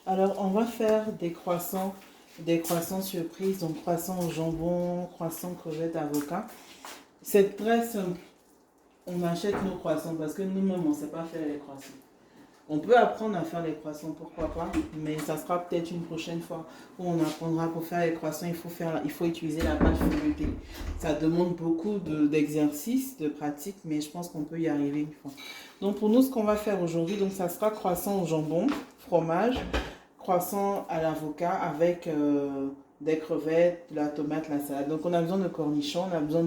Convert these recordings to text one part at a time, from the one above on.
Alors, on va faire des croissants surprises, donc croissants au jambon, croissants crevettes, avocat. C'est très simple. On achète nos croissants parce que nous-mêmes, on ne sait pas faire les croissants. On peut apprendre à faire les croissants, pourquoi pas, mais ça sera peut-être une prochaine fois où on apprendra pour faire les croissants, il faut utiliser la pâte feuilletée. Ça demande beaucoup d'exercice, de pratique, mais je pense qu'on peut y arriver une fois. Donc pour nous, ce qu'on va faire aujourd'hui, donc ça sera croissant au jambon, fromage, croissant à l'avocat avec des crevettes, de la tomate, la salade. Donc on a besoin de cornichons, on a besoin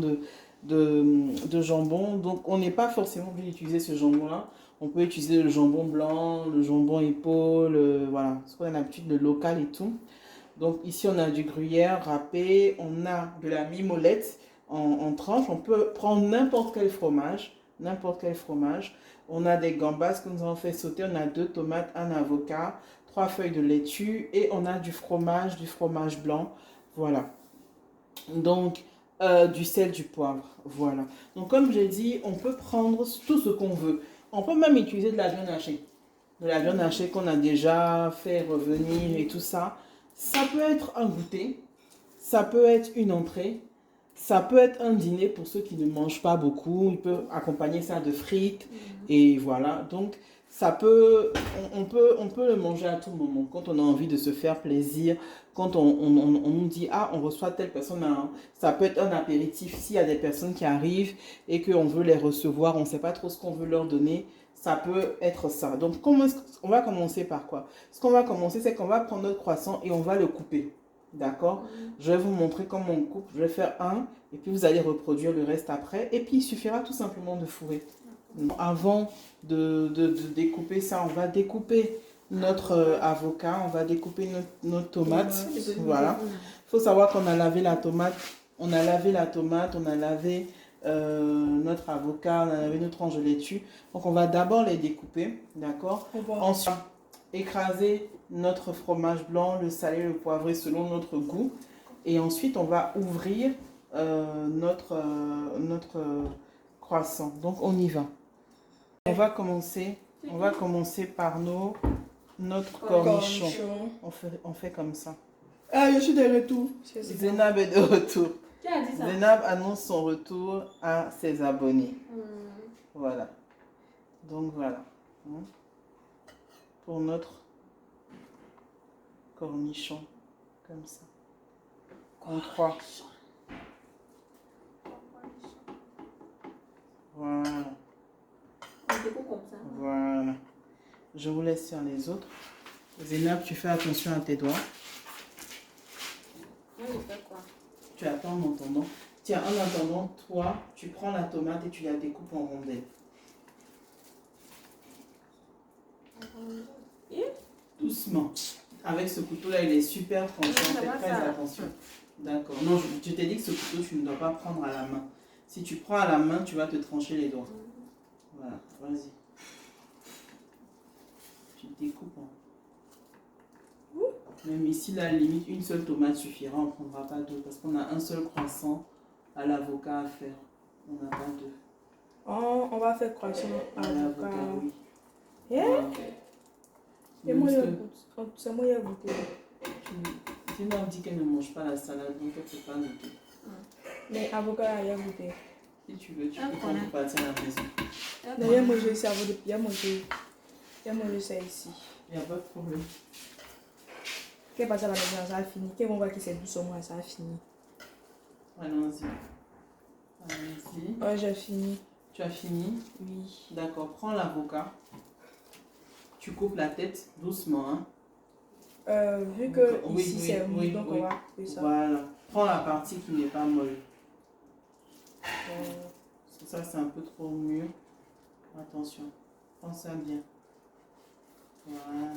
de jambon. Donc on n'est pas forcément obligé d'utiliser ce jambon-là. On peut utiliser le jambon blanc, le jambon épaule, voilà, ce qu'on a l'habitude, le local et tout. Donc ici on a du gruyère râpé, on a de la mimolette en tranches. On peut prendre n'importe quel fromage, n'importe quel fromage. On a des gambas que nous avons fait sauter, on a 2 tomates, un avocat, 3 feuilles de laitue et on a du fromage blanc, voilà. Donc du sel, du poivre, voilà. Donc comme j'ai dit, on peut prendre tout ce qu'on veut. On peut même utiliser de la viande hachée. De la viande hachée qu'on a déjà fait revenir et tout ça. Ça peut être un goûter, ça peut être une entrée, ça peut être un dîner pour ceux qui ne mangent pas beaucoup. Il peut accompagner ça de frites et voilà. Donc ça peut, on peut le manger à tout moment. Quand on a envie de se faire plaisir, quand on nous dit ah on reçoit telle personne, ça peut être un apéritif. S'il y a des personnes qui arrivent et qu'on veut les recevoir, on ne sait pas trop ce qu'on veut leur donner. Ça peut être ça. Donc, on va commencer par quoi? Ce qu'on va commencer, c'est qu'on va prendre notre croissant et on va le couper. D'accord? Je vais vous montrer comment on coupe. Je vais faire un et puis vous allez reproduire le reste après. Et puis, il suffira tout simplement de fourrer. Avant de découper ça, on va découper notre avocat, on va découper notre tomate. Voilà. Il faut savoir qu'on a lavé la tomate. On a lavé la tomate, on a lavé notre avocat, on a lavé notre tranche de laitue. Donc on va d'abord les découper, d'accord? Ensuite, écraser notre fromage blanc, le salé, le poivré selon notre goût. Et ensuite, on va ouvrir notre croissant. Donc on y va. On va commencer par notre cornichon. On fait comme ça. Ah, je suis de retour. Zénab est de retour. Qui a dit ça? Zénab annonce son retour à ses abonnés. Voilà. Donc voilà. Pour notre cornichon. Comme ça. En 3. Voilà. On découpe comme ça. Voilà. Je vous laisse faire les autres. Zénab, tu fais attention à tes doigts. Moi, je fais quoi? Tu attends en attendant. Tiens, en attendant, toi, tu prends la tomate et tu la découpes en rondelles. Doucement. Avec ce couteau-là, il est super tranchant. Fais très attention. D'accord. Non, je t'ai dit que ce couteau, tu ne dois pas prendre à la main. Si tu prends à la main, tu vas te trancher les doigts. Voilà, vas-y. Tu découpes. Même ici, là, limite, une seule tomate suffira. On ne prendra pas deux parce qu'on a un seul croissant à l'avocat à faire. On n'a pas deux. Oh, on va faire croissant à l'avocat. Oui. Yeah. Et moi, c'est moi qui ai goûté. Zénab dit qu'elle ne mange pas la salade, donc elle ne peut pas noter. Mais avocat, il a goûté. Si tu veux, tu peux prendre partir à la maison. Non, il a mangé ça avant de... Il a mangé ça ici. Il n'y a pas de problème. Qu'est-ce qui passe à la maison, ça a fini. Qu'est-ce qu'on voit que c'est doucement, ça a fini. Allons-y. Allons-y. Oh, j'ai fini. Tu as fini? Oui. D'accord, prends l'avocat. Tu coupes la tête doucement. Hein? Vu que Oui, ici c'est mou, donc on va couper ça. Voilà. Prends la partie qui n'est pas molle. Ça, c'est un peu trop mûr. Attention. Prends ça bien. Voilà.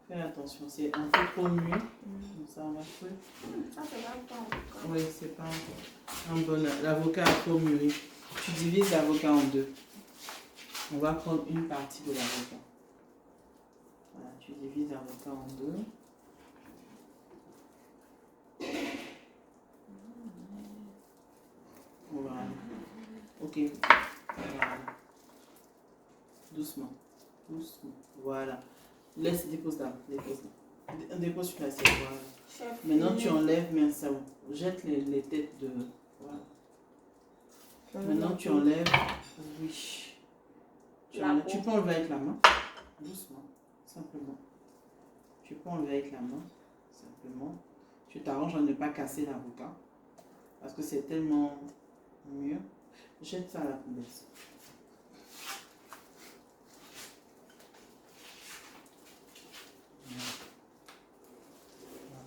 Fais attention, c'est un peu trop mûr. Donc ça, on va faire. Ça, c'est pas bon. Oui, c'est pas un bon. L'avocat a trop mûri. Tu divises l'avocat en deux. On va prendre une partie de l'avocat. Voilà, tu divises l'avocat en deux. Voilà. Ok. Voilà. Doucement. Doucement. Voilà. Laisse, dépose là. Dépose sur l'assiette. Voilà. Chef. Maintenant, tu enlèves, mais ça jette les têtes de. Voilà. Maintenant, tu enlèves. Oui. Tu peux enlever avec la main. Doucement. Simplement. Tu peux enlever avec la main. Simplement. Tu t'arranges à ne pas casser l'avocat. Parce que c'est tellement mieux. Jette ça à la poubelle.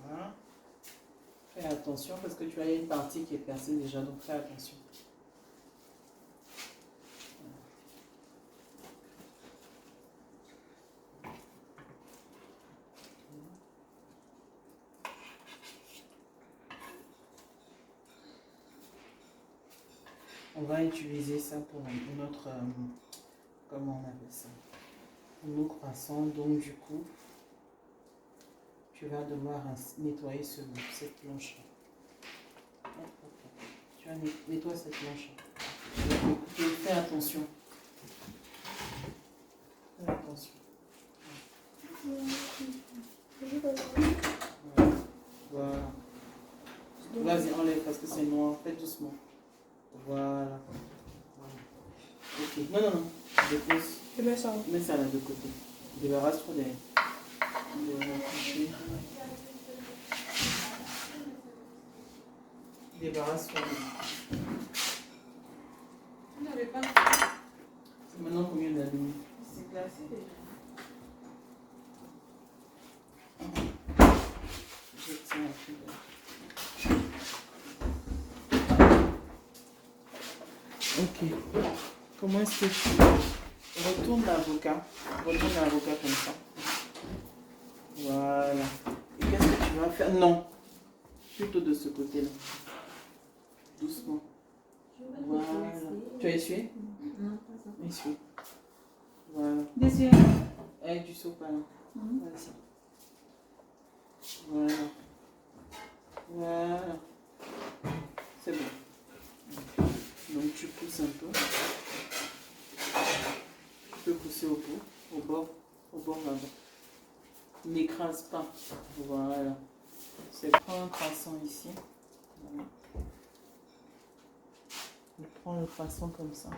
Voilà. Fais attention parce que tu as une partie qui est percée déjà, donc fais attention. On va utiliser ça pour notre, comment on appelle ça, pour nos croissants. Donc du coup, tu vas devoir nettoyer cette planche. Tu vas nettoyer cette planche. Fais attention. Fais attention. Voilà. Vas-y, enlève parce que c'est noir. Fais doucement. Voilà. Ok. Non. Dépose. Je mets ça. Mets ça là de côté. Débarrasse-toi des couchers. Débarrasse-toi. Vous n'avez pas. C'est maintenant combien d'années? C'est glacé déjà. Je tiens un peu. Ok. Comment est-ce que tu retournes l'avocat? Retourne l'avocat comme ça. Voilà. Et qu'est-ce que tu vas faire? Non. Plutôt de ce côté-là. Doucement. Voilà. Tu as essuyé? Non, pas ça. Essuie. Voilà. Dessus. Avec du sopalin. Vas-y. Voilà. Voilà. C'est bon. Donc tu pousses un peu. Tu peux pousser au bord là-bas. N'écrase pas. Voilà. C'est prends un croissant ici. Voilà. Je prends le croissant comme ça.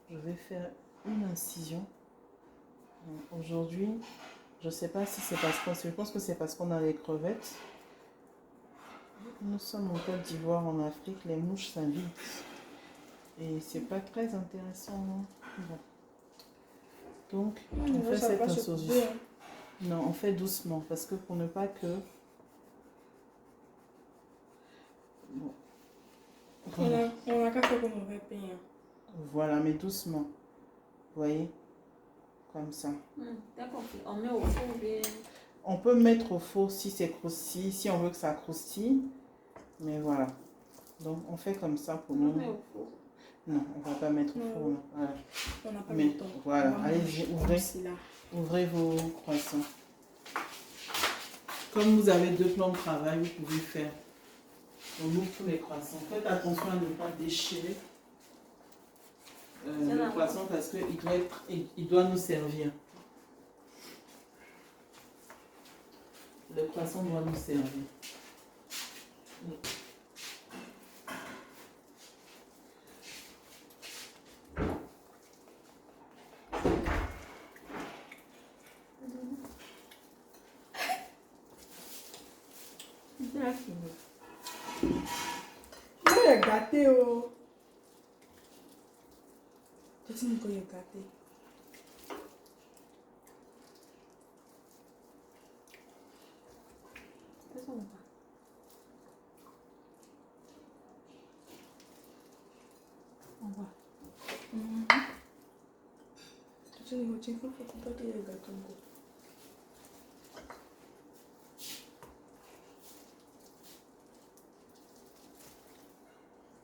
Je vais faire une incision. Aujourd'hui, je ne sais pas si c'est parce je pense que c'est parce qu'on a les crevettes. Nous sommes en Côte d'Ivoire, en Afrique, les mouches s'invitent. Et c'est pas très intéressant. Non. Bon. Donc, on fait cette incision. Non, on fait doucement parce que pour ne pas que. Bon. Voilà. On a qu'à faire comme on veut payer. Voilà, mais doucement. Vous voyez? Comme ça. T'as compris. On met au four bien. On peut mettre au four si c'est croustille, si on veut que ça croustille. Mais voilà. Donc on fait comme ça pour nous. On met au four. Non, on va pas mettre au four. Non. Voilà. On n'a pas Mais le temps. voilà, allez-y, ouvrez vos croissants. Comme vous avez 2 plans de travail, vous pouvez faire. On ouvre tous les croissants. Faites attention à ne pas déchirer le croissant parce qu'il doit nous servir. Le croissant doit nous servir. Bien fini. Il est gâté, oh. Tu sais qu'il est gâté. C'est ça ou pas? On voit. Tu sais, il faut que tu aies le gâteau.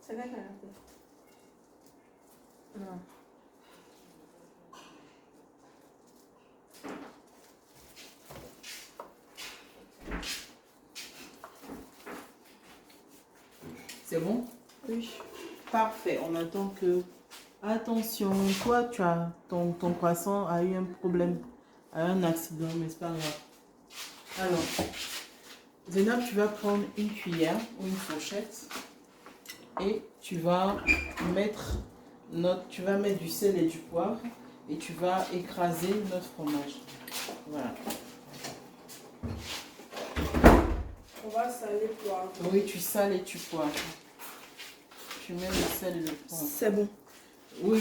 C'est là qu'elle a fait. Non. C'est bon? Oui. Parfait. On attend que Attention, toi, ton croissant a eu un problème, a eu un accident, mais c'est pas grave. Alors, Zénab, tu vas prendre une cuillère ou une fourchette et tu vas mettre du sel et du poivre et tu vas écraser notre fromage. Voilà. On va saler poivre. Oui, tu sales et tu poivres. Tu mets le sel et le poivre. C'est bon. Oui,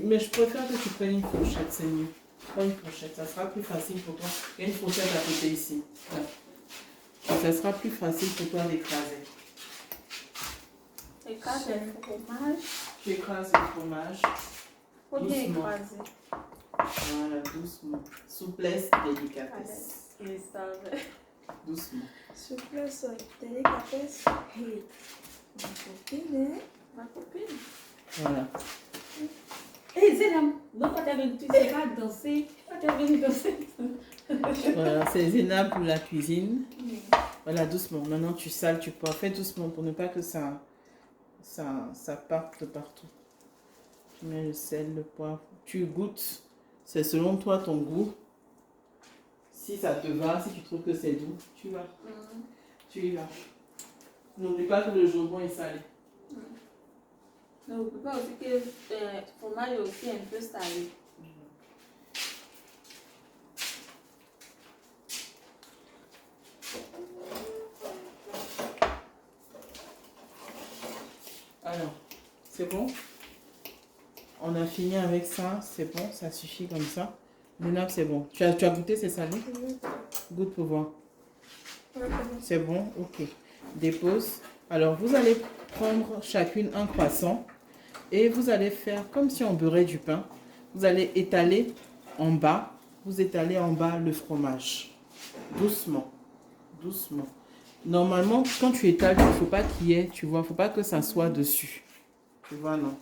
mais je préfère que tu prennes une fourchette, c'est mieux. Prends une fourchette, ça sera plus facile pour toi. Il y a une fourchette à côté ici. Là. Ça sera plus facile pour toi d'écraser. Écrase le fromage. Tu écrases le fromage. Faut bien Doucement. écraser. Voilà, doucement. Souplesse, délicatesse. Il savait. Doucement. Souplesse, délicatesse. Hey. Ma copine, hein? Ma copine. Voilà. Hé, Zénab, non, quand t'es venu, tu sais pas danser. Quand t'es venu danser. Voilà, c'est Zénab pour la cuisine. Voilà, doucement. Maintenant, tu sales, tu poivres. Fais doucement pour ne pas que ça parte de partout. Tu mets le sel, le poivre. Tu goûtes. C'est selon toi ton goût. Si ça te va, si tu trouves que c'est doux, tu vas. Tu y vas. N'oublie pas que le jambon est salé. N'oublie pas aussi que le fromage est aussi un peu salé. Alors, c'est bon? On a fini avec ça, c'est bon, ça suffit comme ça. Maintenant, c'est bon. Tu as goûté, c'est salé? Goûte pour voir. C'est bon? Ok. Dépose. Alors, vous allez prendre chacune un croissant et vous allez faire comme si on beurrait du pain. Vous allez étaler en bas. Vous étalez en bas le fromage. Doucement. Doucement. Normalement, quand tu étales, il ne faut pas qu'il y ait, tu vois, il ne faut pas que ça soit dessus. Tu vois, non?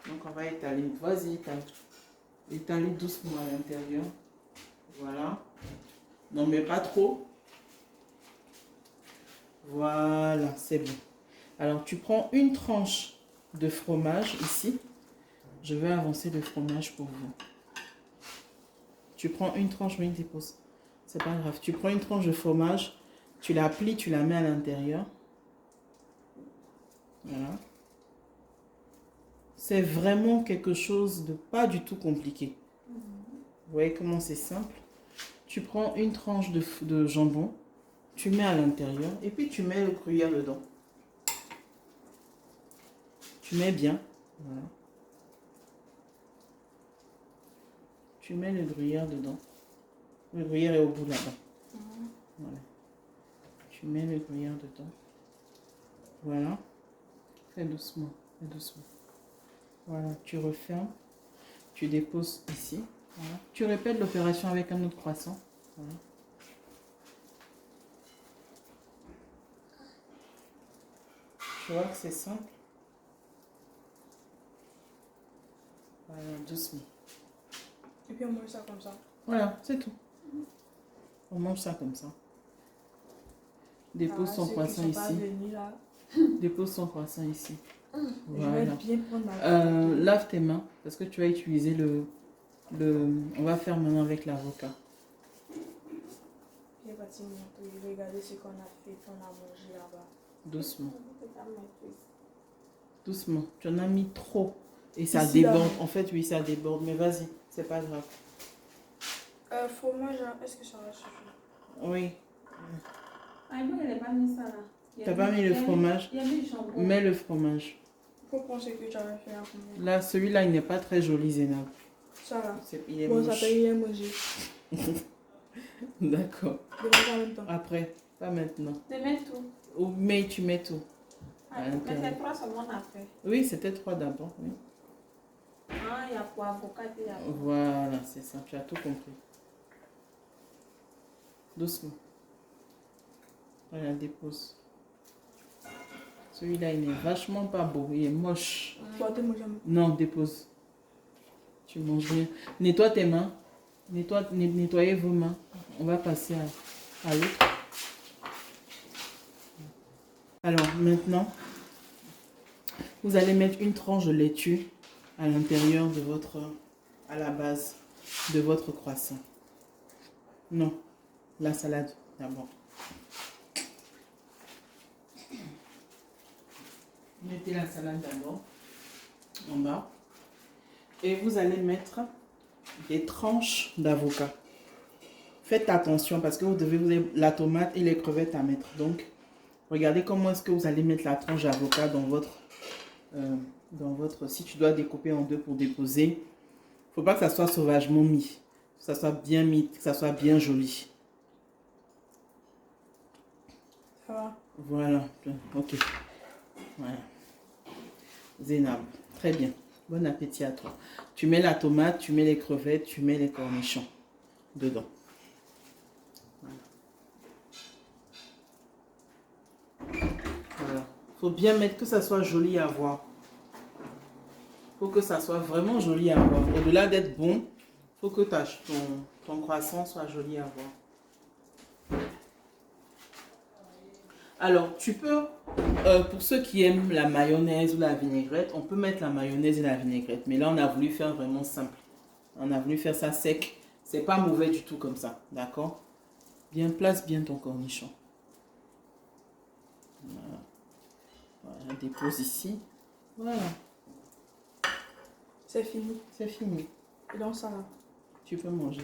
Donc, on va étaler. Vas-y, étale. Étaler doucement à l'intérieur. Voilà. Non, mais pas trop. Voilà, c'est bon. Alors, tu prends une tranche de fromage ici. Je vais avancer le fromage pour vous. Tu prends une tranche, oui, dépose. C'est pas grave. Tu prends une tranche de fromage, tu la plies, tu la mets à l'intérieur. Voilà. C'est vraiment quelque chose de pas du tout compliqué. Vous voyez comment c'est simple? Tu prends une tranche de jambon, tu mets à l'intérieur et puis tu mets le gruyère dedans. Tu mets bien. Voilà. Tu mets le gruyère dedans. Le gruyère est au bout là-bas. Voilà. Tu mets le gruyère dedans. Voilà. Fais doucement. Fais doucement. Voilà. Tu refermes. Tu déposes ici. Voilà. Tu répètes l'opération avec un autre croissant. Voilà. Tu vois que c'est simple. Voilà, doucement. Et puis on mange ça comme ça. Voilà, c'est tout. On mange ça comme ça. Dépose son croissant ici. Dépose son croissant ici. Voilà. Je vais bien prendre ma Lave tes mains parce que tu vas utiliser on va faire maintenant avec l'avocat. Je vais partir montrer. Je vais regarder ce qu'on a fait, qu'on a mangé là-bas. Doucement. Doucement. Tu en as mis trop. Et ça Ici, là. déborde. En fait, oui, ça déborde. Mais vas-y, c'est pas grave. Fromage, est-ce que ça va suffire? Oui. Ah, moi, elle n'a pas mis ça là. T'as pas mis le fromage? Il y a mis le jambon. Mets le fromage. Faut penser que tu avais fait un fromage. Là, celui-là, il n'est pas très joli, Zénab. Ça là. Il est Bon, moche. ça peut y manger. D'accord. De manger en même temps. Après, pas maintenant. Tu mets tout. Mais tu mets tout. Ah, mais c'est 3 seulement on a fait. Oui, c'était 3 d'abord. Oui. Ah, il y a pour avocat et il y a pour... Voilà, c'est ça. Tu as tout compris. Doucement. Voilà, dépose. Celui-là, il n'est vachement pas beau. Il est moche. Faut te manger en même temps. Non, dépose. Tu manges bien. Nettoie tes mains. Nettoyez vos mains. On va passer à l'autre. Alors, maintenant, vous allez mettre une tranche de laitue à l'intérieur de votre, à la base de votre croissant. Non, la salade d'abord. Mettez la salade d'abord en bas et vous allez mettre des tranches d'avocat. Faites attention parce que vous avez la tomate et les crevettes à mettre. Donc, regardez comment est-ce que vous allez mettre la tranche d'avocat dans votre... Si tu dois découper en deux pour déposer, il ne faut pas que ça soit sauvagement mis. Que ça soit bien mis, que ça soit bien joli. Ça va. Voilà. Ok. Voilà. Zénab. Très bien. Bon appétit à toi. Tu mets la tomate, tu mets les crevettes, tu mets les cornichons dedans. Voilà. Faut bien mettre que ça soit joli à voir. Faut que ça soit vraiment joli à voir. Au-delà d'être bon, faut que ton croissant soit joli à voir. Alors, tu peux, pour ceux qui aiment la mayonnaise ou la vinaigrette, on peut mettre la mayonnaise et la vinaigrette. Mais là, on a voulu faire vraiment simple. On a voulu faire ça sec. C'est pas mauvais du tout comme ça. D'accord? Bien, place bien ton cornichon. Voilà. Voilà, dépose ici. Voilà. C'est fini. C'est fini. Et donc ça là. Tu peux manger.